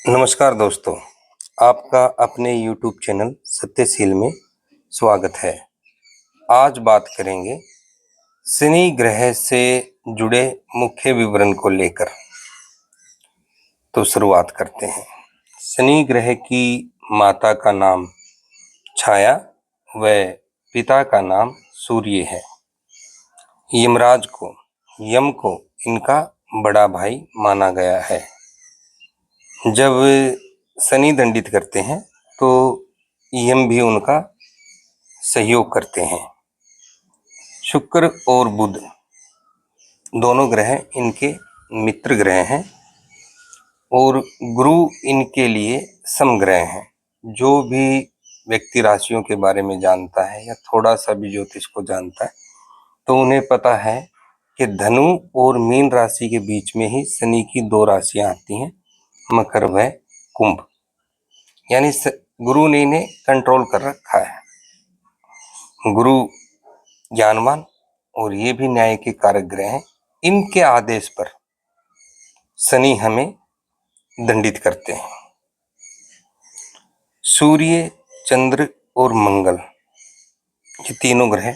नमस्कार दोस्तों, आपका अपने YouTube चैनल सत्यशील में स्वागत है। आज बात करेंगे शनि ग्रह से जुड़े मुख्य विवरण को लेकर। तो शुरुआत करते हैं। शनि ग्रह की माता का नाम छाया व पिता का नाम सूर्य है। यम को इनका बड़ा भाई माना गया है। जब शनि दंडित करते हैं तो यम भी उनका सहयोग करते हैं। शुक्र और बुध दोनों ग्रह इनके मित्र ग्रह हैं और गुरु इनके लिए समग्रह हैं। जो भी व्यक्ति राशियों के बारे में जानता है या थोड़ा सा भी ज्योतिष को जानता है तो उन्हें पता है कि धनु और मीन राशि के बीच में ही शनि की दो राशियां आती हैं, मकर व कुंभ। यानी गुरु ने इन्हें कंट्रोल कर रखा है। गुरु ज्ञानवान और ये भी न्याय के कारक ग्रह हैं। इनके आदेश पर शनि हमें दंडित करते हैं। सूर्य, चंद्र और मंगल ये तीनों ग्रह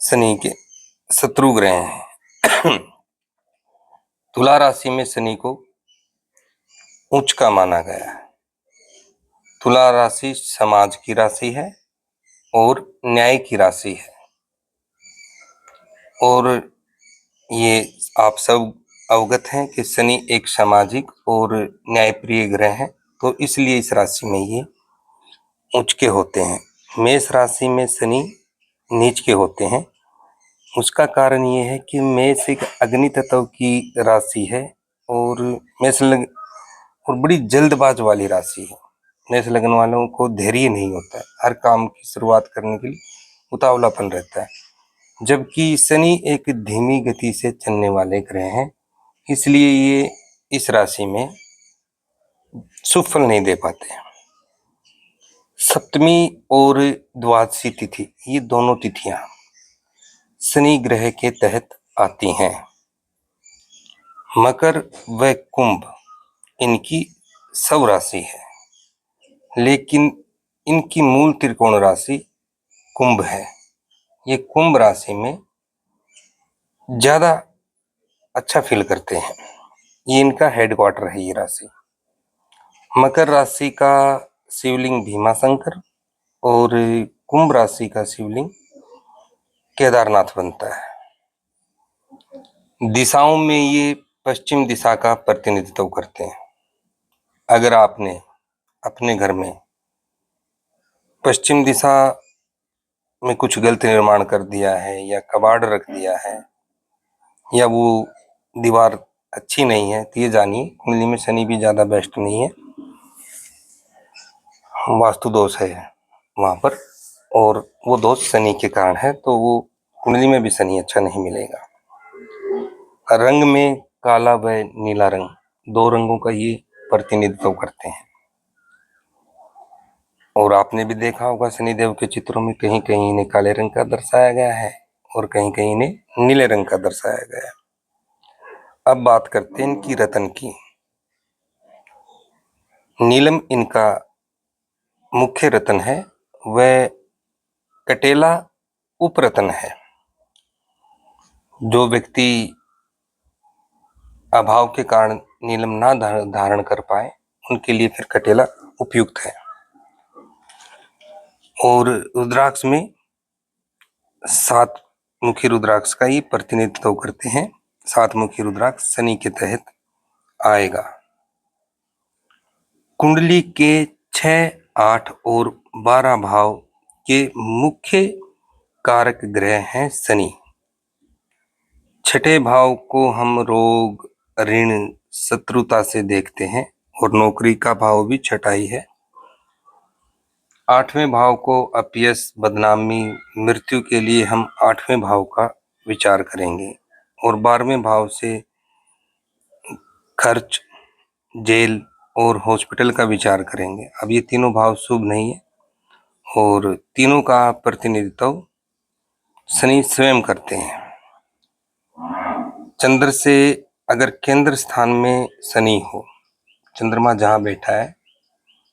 शनि के शत्रु ग्रह हैं। तुला राशि में शनि को उच्च का माना गया है। तुला राशि समाज की राशि है और न्याय की राशि है और ये आप सब अवगत हैं कि शनि एक सामाजिक और न्यायप्रिय ग्रह है, तो इसलिए इस राशि में ये उच्च के होते हैं। मेष राशि में शनि नीच के होते हैं। उसका कारण ये है कि मेष एक अग्नि तत्व की राशि है और और बड़ी जल्दबाज वाली राशि है। मेष लग्न वालों को धैर्य नहीं होता है, हर काम की शुरुआत करने के लिए उतावलापन रहता है। जबकि शनि एक धीमी गति से चलने वाले ग्रह हैं, इसलिए ये इस राशि में शुभ फल नहीं दे पाते हैं। सप्तमी और द्वादशी तिथि ये दोनों तिथियां शनि ग्रह के तहत आती हैं। मकर व कुंभ इनकी सब राशि है, लेकिन इनकी मूल त्रिकोण राशि कुंभ है। ये कुंभ राशि में ज्यादा अच्छा फील करते हैं। ये इनका हेडक्वार्टर है ये राशि। मकर राशि का शिवलिंग भीमाशंकर और कुंभ राशि का शिवलिंग केदारनाथ बनता है। दिशाओं में ये पश्चिम दिशा का प्रतिनिधित्व करते हैं। अगर आपने अपने घर में पश्चिम दिशा में कुछ गलत निर्माण कर दिया है या कबाड़ रख दिया है या वो दीवार अच्छी नहीं है तो ये जानिए कुंडली में शनि भी ज्यादा बेस्ट नहीं है, वास्तु दोष है वहां पर और वो दोष शनि के कारण है, तो वो कुंडली में भी शनि अच्छा नहीं मिलेगा। रंग में काला व नीला रंग दो रंगों का ये प्रतिनिधित्व करते हैं। और आपने भी देखा होगा शनिदेव के चित्रों में कहीं कहीं इन्हें काले रंग का दर्शाया गया है और कहीं कहीं इन्हें नीले रंग का दर्शाया गया है। अब बात करते हैं इनकी रत्न की। नीलम इनका मुख्य रत्न है, वह कटेला उपरत्न है। जो व्यक्ति अभाव के कारण नीलम ना धारण कर पाए उनके लिए फिर कटेला उपयुक्त है। और रुद्राक्ष में 7 मुखी रुद्राक्ष का ही प्रतिनिधित्व करते हैं। 7 मुखी रुद्राक्ष शनि के तहत आएगा। कुंडली के 6, 8 और 12 भाव के मुख्य कारक ग्रह हैं शनि। छठे भाव को हम रोग, ऋण, शत्रुता से देखते हैं और नौकरी का भाव भी छठा ही है। 8वें भाव को अपयश, बदनामी, मृत्यु के लिए हम 8वें भाव का विचार करेंगे और 12वें भाव से खर्च, जेल और हॉस्पिटल का विचार करेंगे। अब ये तीनों भाव शुभ नहीं है और तीनों का प्रतिनिधित्व शनि स्वयं करते हैं। चंद्र से अगर केंद्र स्थान में शनि हो चंद्रमा जहाँ बैठा है,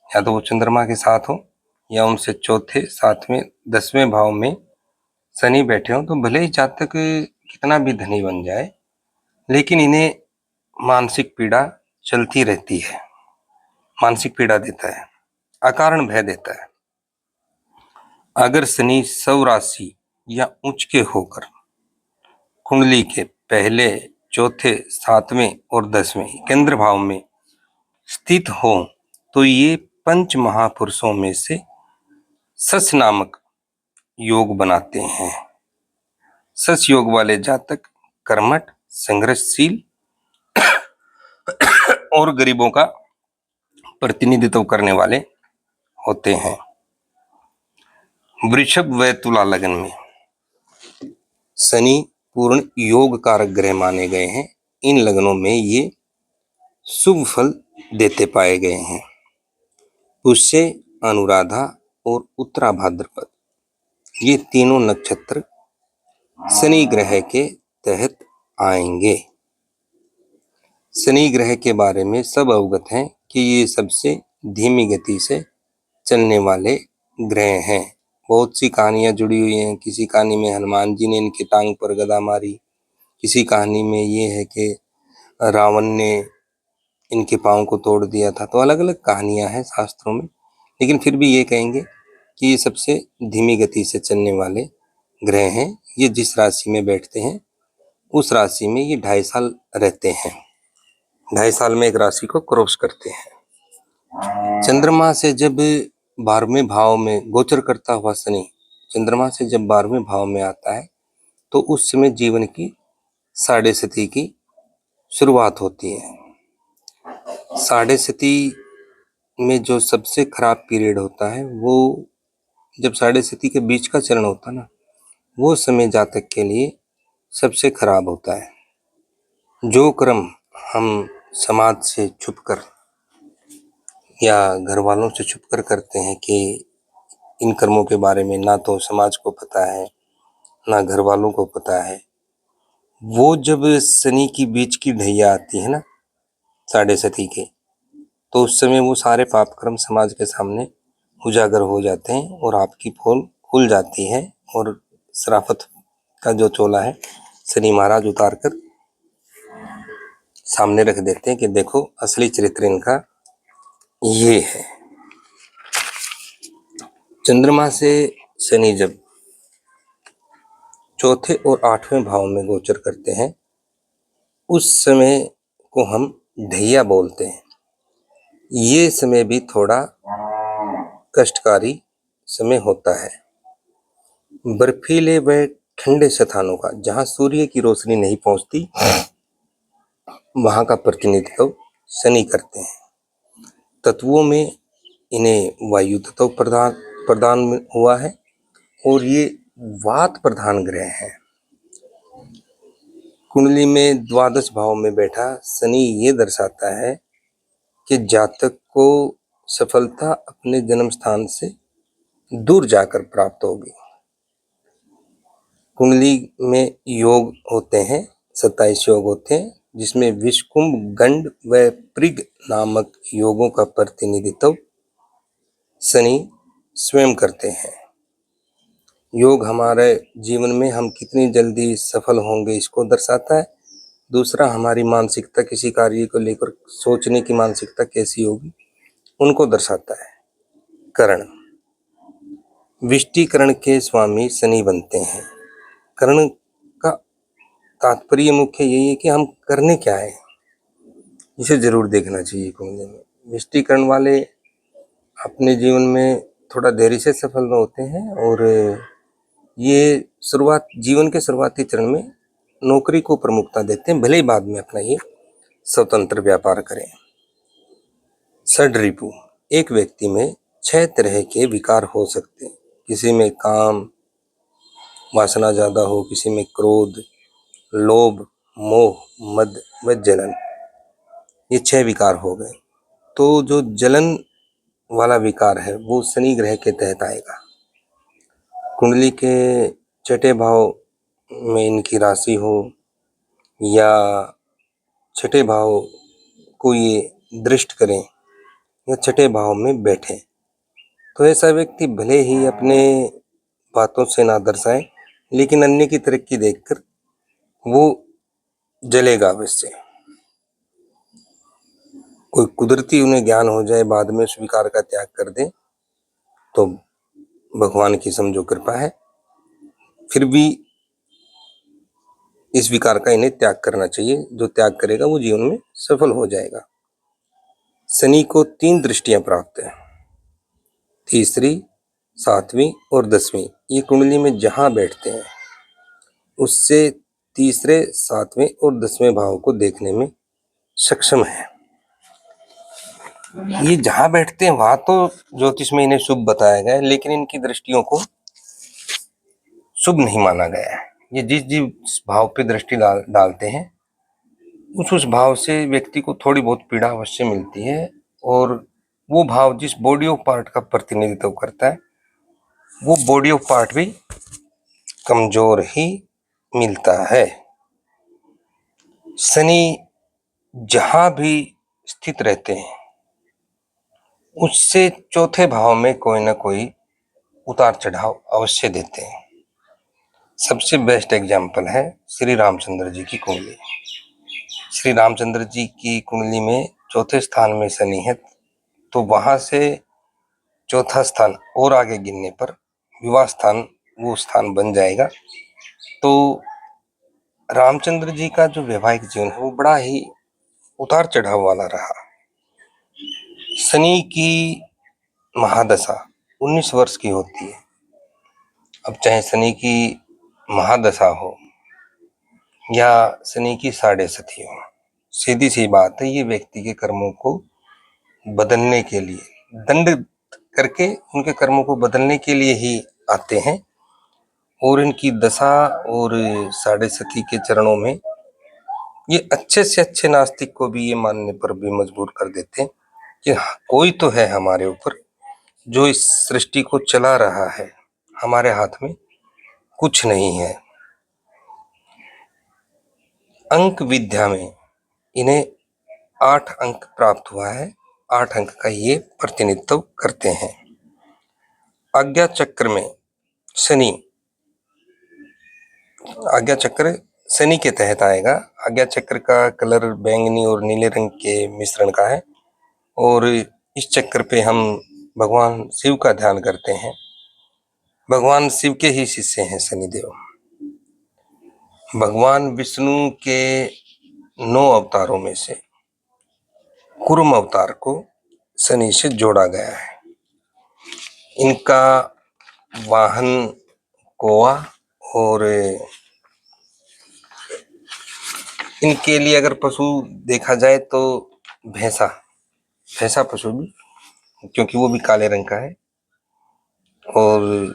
या तो वो चंद्रमा के साथ हो या उनसे चौथे, सातवें, 10वें भाव में शनि बैठे हो, तो भले ही जातक कितना भी धनी बन जाए, लेकिन इन्हें मानसिक पीड़ा चलती रहती है। मानसिक पीड़ा देता है, अकारण भय देता है। अगर शनि सव राशि या उच्च के होकर कुंडली के पहले, चौथे, सातवें और 10वें केंद्र भाव में स्थित हो, तो ये पंच महापुरुषों में से सस नामक योग बनाते हैं। सस योग वाले जातक कर्मठ, संघर्षशील और गरीबों का प्रतिनिधित्व करने वाले होते हैं। वृषभ व तुला लगन में शनि पूर्ण योग कारक ग्रह माने गए हैं। इन लगनों में ये शुभ फल देते पाए गए हैं। पुष्य, अनुराधा और उत्तरा भाद्रपद, ये तीनों नक्षत्र शनि ग्रह के तहत आएंगे। शनि ग्रह के बारे में सब अवगत हैं कि ये सबसे धीमी गति से चलने वाले ग्रह हैं। बहुत सी कहानियां जुड़ी हुई हैं। किसी कहानी में हनुमान जी ने इनकी टांग पर गदा मारी, किसी कहानी में ये है कि रावण ने इनके पांव को तोड़ दिया था। तो अलग अलग कहानियां हैं शास्त्रों में, लेकिन फिर भी ये कहेंगे कि ये सबसे धीमी गति से चलने वाले ग्रह हैं। ये जिस राशि में बैठते हैं उस राशि में ये 2.5 साल रहते हैं। 2.5 साल में एक राशि को क्रॉस करते हैं। चंद्रमा से जब 12वें भाव में गोचर करता हुआ शनि चंद्रमा से जब 12वें भाव में आता है, तो उस समय जीवन की साढ़े सती की शुरुआत होती है। साढ़े सती में जो सबसे खराब पीरियड होता है, वो जब साढ़े सती के बीच का चरण होता है ना, वो समय जातक के लिए सबसे खराब होता है। जो कर्म हम समाज से छुपकर या घर वालों से छुपकर करते हैं कि इन कर्मों के बारे में ना तो समाज को पता है ना घर वालों को पता है, वो जब शनि की बीच की ढैया आती है ना साढ़े सती के, तो उस समय वो सारे पाप कर्म समाज के सामने उजागर हो जाते हैं और आपकी पोल खुल जाती है। और शराफत का जो चोला है शनि महाराज उतार कर सामने रख देते हैं कि देखो असली चरित्र इनका ये है। चंद्रमा से शनि जब चौथे और 8वें भाव में गोचर करते हैं, उस समय को हम ढैया बोलते हैं। ये समय भी थोड़ा कष्टकारी समय होता है। बर्फीले व ठंडे स्थानों का, जहां सूर्य की रोशनी नहीं पहुंचती, वहां का प्रतिनिधित्व शनि करते हैं। तत्वों में इन्हें वायु तत्व प्रदान हुआ है और ये वात प्रधान ग्रह है। कुंडली में द्वादश भाव में बैठा शनि ये दर्शाता है कि जातक को सफलता अपने जन्म स्थान से दूर जाकर प्राप्त होगी। कुंडली में योग होते हैं, 27 योग होते हैं, जिसमें विषकुंभ, गंड व पृग नामक योगों का प्रतिनिधित्व शनि स्वयं करते हैं। योग हमारे जीवन में हम कितनी जल्दी सफल होंगे इसको दर्शाता है। दूसरा, हमारी मानसिकता, किसी कार्य को लेकर सोचने की मानसिकता कैसी होगी उनको दर्शाता है। करण, विष्टिकरण के स्वामी शनि बनते हैं। करण का तात्पर्य मुख्य यही है कि हम करने क्या है, इसे जरूर देखना चाहिए कुंडली में। विष्टिकरण वाले अपने जीवन में थोड़ा देरी से सफल होते हैं और ये जीवन के शुरुआती चरण में नौकरी को प्रमुखता देते हैं, भले ही बाद में अपना ये स्वतंत्र व्यापार करें। षड्रिपु, एक व्यक्ति में 6 तरह के विकार हो सकते हैं। किसी में काम वासना ज्यादा हो, किसी में क्रोध, लोभ, मोह, मद व जलन, ये 6 विकार हो गए। तो जो जलन वाला विकार है वो शनि ग्रह के तहत आएगा। कुंडली के छठे भाव में इनकी राशि हो या छठे भाव को ये दृष्ट करें या छठे भाव में बैठे तो ऐसा व्यक्ति भले ही अपने बातों से ना दर्शाए, लेकिन अन्य की तरक्की देखकर वो जलेगा अवश्य। कोई कुदरती उन्हें ज्ञान हो जाए, बाद में उस विकार का त्याग कर दे तो भगवान की समझो कृपा है, फिर भी इस विकार का इन्हें त्याग करना चाहिए। जो त्याग करेगा वो जीवन में सफल हो जाएगा। शनि को 3 दृष्टियां प्राप्त है, तीसरी, 7वीं और 10वीं। ये कुंडली में जहां बैठते हैं उससे तीसरे, 7वें और 10वें भाव को देखने में सक्षम है। ये जहां बैठते हैं वहां तो ज्योतिष में इन्हें शुभ बताया गया है, लेकिन इनकी दृष्टियों को शुभ नहीं माना गया है। ये जिस जिस भाव पे दृष्टि डालते हैं उस भाव से व्यक्ति को थोड़ी बहुत पीड़ा अवश्य मिलती है, और वो भाव जिस बॉडी ऑफ पार्ट का प्रतिनिधित्व करता है वो बॉडी ऑफ पार्ट भी कमजोर ही मिलता है। शनि जहां भी स्थित रहते हैं उससे चौथे भाव में कोई ना कोई उतार चढ़ाव अवश्य देते हैं। सबसे बेस्ट एग्जाम्पल है श्री रामचंद्र जी की कुंडली। श्री रामचंद्र जी की कुंडली में चौथे स्थान में शनि है, तो वहां से चौथा स्थान और आगे गिनने पर विवाह स्थान वो स्थान बन जाएगा। तो रामचंद्र जी का जो वैवाहिक जीवन है वो बड़ा ही उतार चढ़ाव वाला रहा। शनि की महादशा 19 वर्ष की होती है। अब चाहे शनि की महादशा हो या शनि की साढ़े सती हो, सीधी सी बात है, ये व्यक्ति के कर्मों को बदलने के लिए, दंड करके उनके कर्मों को बदलने के लिए ही आते हैं। और इनकी दशा और साढ़े सती के चरणों में ये अच्छे से अच्छे नास्तिक को भी ये मानने पर भी मजबूर कर देते हैं कि कोई तो है हमारे ऊपर जो इस सृष्टि को चला रहा है, हमारे हाथ में कुछ नहीं है। अंक विद्या में इन्हें 8 अंक प्राप्त हुआ है। 8 अंक का ये प्रतिनिधित्व करते हैं। आज्ञा चक्र में शनि, आज्ञा चक्र शनि के तहत आएगा। आज्ञा चक्र का कलर बैंगनी और नीले रंग के मिश्रण का है, और इस चक्र पे हम भगवान शिव का ध्यान करते हैं। भगवान शिव के ही शिष्य हैं शनिदेव। भगवान विष्णु के 9 अवतारों में से कूर्म अवतार को शनि से जोड़ा गया है। इनका वाहन कौवा, और इनके लिए अगर पशु देखा जाए तो भैंसा, भैंसा पशु भी, क्योंकि वो भी काले रंग का है। और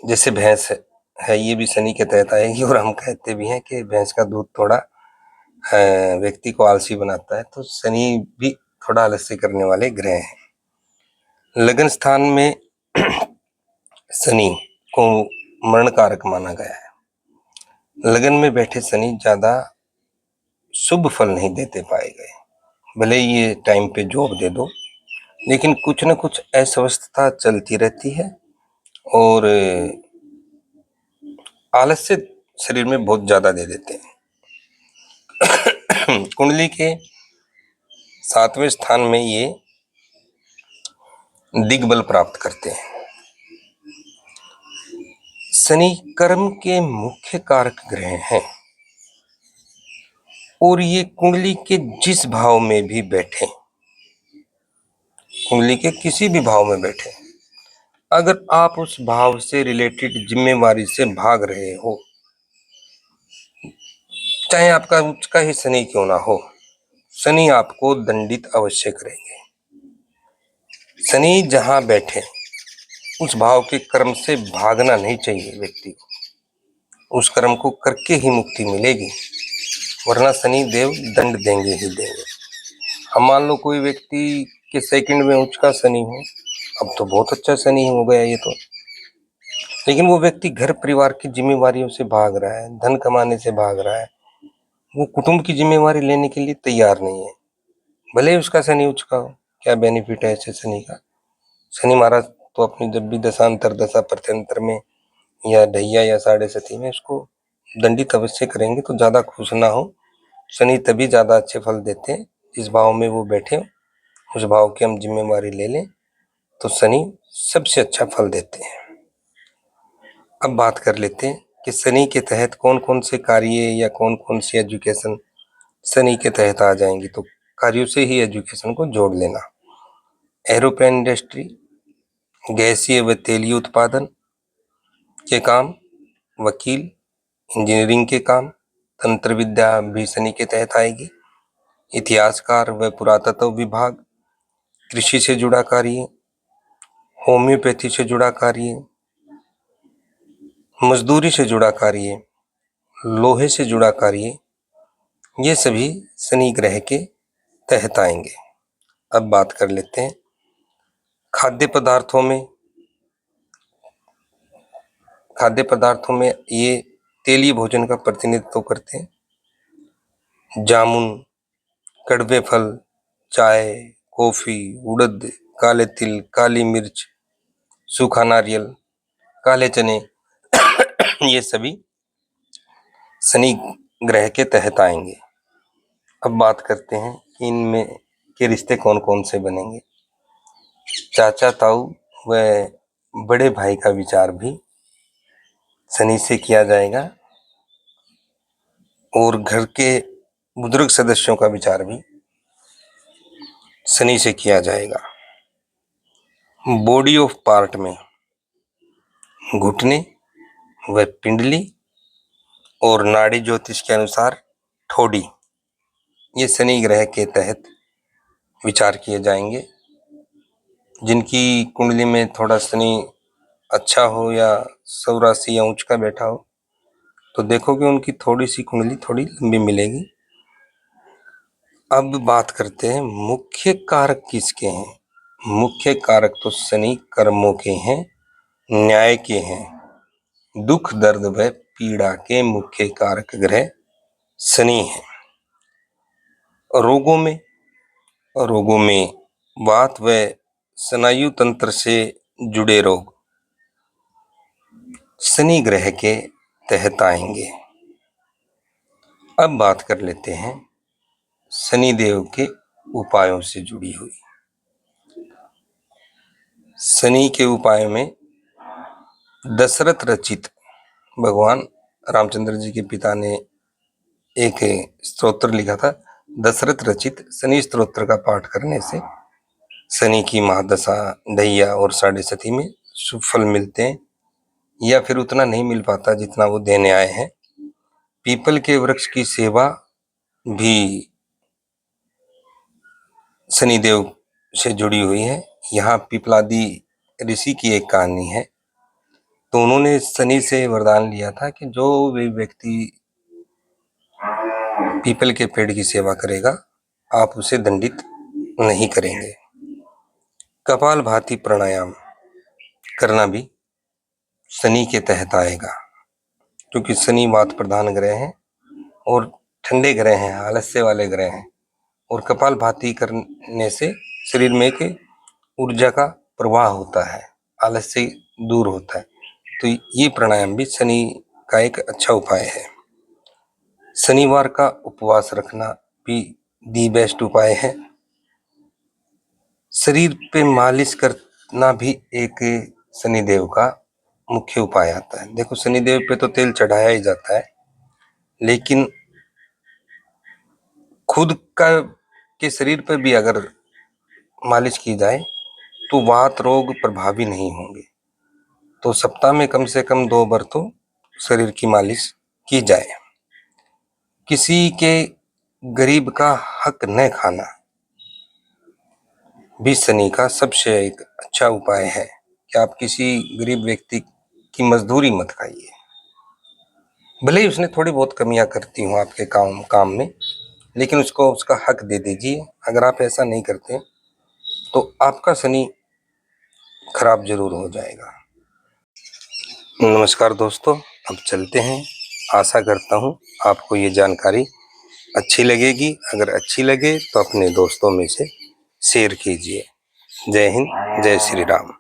जैसे भैंस है ये भी शनि के तहत आएगी, और हम कहते भी हैं कि भैंस का दूध थोड़ा व्यक्ति को आलसी बनाता है, तो शनि भी थोड़ा आलस्य करने वाले ग्रह हैं। लगन स्थान में शनि को मरण कारक माना गया है। लगन में बैठे शनि ज्यादा शुभ फल नहीं देते पाए गए। भले ये टाइम पे जॉब दे दो, लेकिन कुछ न कुछ अस्वस्थता चलती रहती है, और आलस्य शरीर में बहुत ज्यादा दे देते हैं। कुंडली के 7वें स्थान में ये दिग्बल प्राप्त करते हैं। शनि कर्म के मुख्य कारक ग्रह हैं, और ये कुंडली के जिस भाव में भी बैठे, कुंडली के किसी भी भाव में बैठे, अगर आप उस भाव से रिलेटेड जिम्मेवारी से भाग रहे हो, चाहे आपका उच्च का ही शनि क्यों ना हो, शनि आपको दंडित अवश्य करेंगे। शनि जहां बैठे उस भाव के कर्म से भागना नहीं चाहिए व्यक्ति को, उस कर्म को करके ही मुक्ति मिलेगी, वरना शनि देव दंड देंगे ही देंगे। हम मान लो कोई व्यक्ति के सेकंड में उच्च का शनि हो, अब तो बहुत अच्छा शनि हो गया ये तो, लेकिन वो व्यक्ति घर परिवार की जिम्मेवारियों से भाग रहा है, धन कमाने से भाग रहा है, वो कुटुंब की जिम्मेवारी लेने के लिए तैयार नहीं है। भले ही उसका शनि उच्च का हो, क्या बेनिफिट है ऐसे शनि का। शनि महाराज तो अपनी जब भी दशांतर दशा प्रत्यंतर में या ढैया या साढ़े सती में उसको दंडित अवश्य करेंगे। तो ज्यादा खुश ना हो, शनि तभी ज्यादा अच्छे फल देते हैं जिस भाव में वो बैठे हो, उस भाव की हम जिम्मेवारी ले लें तो शनि सबसे अच्छा फल देते हैं। अब बात कर लेते हैं कि शनि के तहत कौन कौन से कार्य या कौन कौन सी एजुकेशन शनि के तहत आ जाएंगी। तो कार्यों से ही एजुकेशन को जोड़ लेना। एरोप्लेन इंडस्ट्री, गैसीय व तेलीय उत्पादन के काम, वकील, इंजीनियरिंग के काम, तंत्र विद्या भी शनि के तहत आएगी। इतिहासकार व पुरातत्व विभाग, कृषि से जुड़ा कार्य, होम्योपैथी से जुड़ा कार्य, मजदूरी से जुड़ा कार्य, लोहे से जुड़ा कार्य, ये सभी शनि ग्रह के तहत आएंगे। अब बात कर लेते हैं खाद्य पदार्थों में। खाद्य पदार्थों में ये तेलीय भोजन का प्रतिनिधित्व करते हैं। जामुन, कड़वे फल, चाय, कॉफी, उड़द, काले तिल, काली मिर्च, सूखा नारियल, काले चने ये सभी शनि ग्रह के तहत आएंगे। अब बात करते हैं कि इनमें के रिश्ते कौन कौन से बनेंगे। चाचा ताऊ व बड़े भाई का विचार भी शनि से किया जाएगा और घर के बुजुर्ग सदस्यों का विचार भी शनि से किया जाएगा। बॉडी ऑफ पार्ट में घुटने व पिंडली और नाड़ी ज्योतिष के अनुसार ठोड़ी, ये शनि ग्रह के तहत विचार किए जाएंगे। जिनकी कुंडली में थोड़ा शनि अच्छा हो या सौरासी या उच्च का बैठा हो तो देखोगे उनकी थोड़ी सी कुंडली थोड़ी लंबी मिलेगी। अब बात करते हैं मुख्य कारक किसके हैं। मुख्य कारक तो शनि कर्मों के हैं, न्याय के हैं। दुख दर्द व पीड़ा के मुख्य कारक ग्रह शनि है। रोगों में वात व स्नायु तंत्र से जुड़े रोग शनि ग्रह के तहत आएंगे। अब बात कर लेते हैं शनि देव के उपायों से जुड़ी हुई। शनि के उपाय में दशरथ रचित, भगवान रामचंद्र जी के पिता ने एक स्तोत्र लिखा था, दशरथ रचित शनि स्तोत्र का पाठ करने से शनि की महादशा, ढैया और साढ़े सती में शुभ फल मिलते हैं या फिर उतना नहीं मिल पाता जितना वो देने आए हैं। पीपल के वृक्ष की सेवा भी शनिदेव से जुड़ी हुई है। यहाँ पिपलादी ऋषि की एक कहानी है। तो उन्होंने शनि से वरदान लिया था कि जो भी व्यक्ति पीपल के पेड़ की सेवा करेगा आप उसे दंडित नहीं करेंगे। कपालभाति प्राणायाम करना भी शनि के तहत आएगा क्योंकि शनि वात प्रधान ग्रह है और ठंडे ग्रह हैं, आलस्य वाले ग्रह हैं और कपालभाति करने से शरीर में एक ऊर्जा का प्रवाह होता है, आलस्य दूर होता है। तो ये प्राणायाम भी शनि का एक अच्छा उपाय है। शनिवार का उपवास रखना भी दी बेस्ट उपाय है। शरीर पे मालिश करना भी एक शनिदेव का मुख्य उपाय आता है। देखो शनिदेव पे तो तेल चढ़ाया ही जाता है लेकिन खुद का के शरीर पर भी अगर मालिश की जाए तो वात रोग प्रभावी नहीं होंगे। तो सप्ताह में कम से कम 2 बार तो शरीर की मालिश की जाए। किसी के गरीब का हक न खाना भी शनि का सबसे एक अच्छा उपाय है कि आप किसी गरीब व्यक्ति की मजदूरी मत खाइए, भले ही उसने थोड़ी बहुत कमियां करती हूँ आपके काम में, लेकिन उसको उसका हक दे दीजिए। अगर आप ऐसा नहीं करते तो आपका शनि खराब जरूर हो जाएगा। नमस्कार दोस्तों, अब चलते हैं। आशा करता हूँ आपको ये जानकारी अच्छी लगेगी। अगर अच्छी लगे तो अपने दोस्तों में से शेयर कीजिए। जय हिंद, जय श्री राम।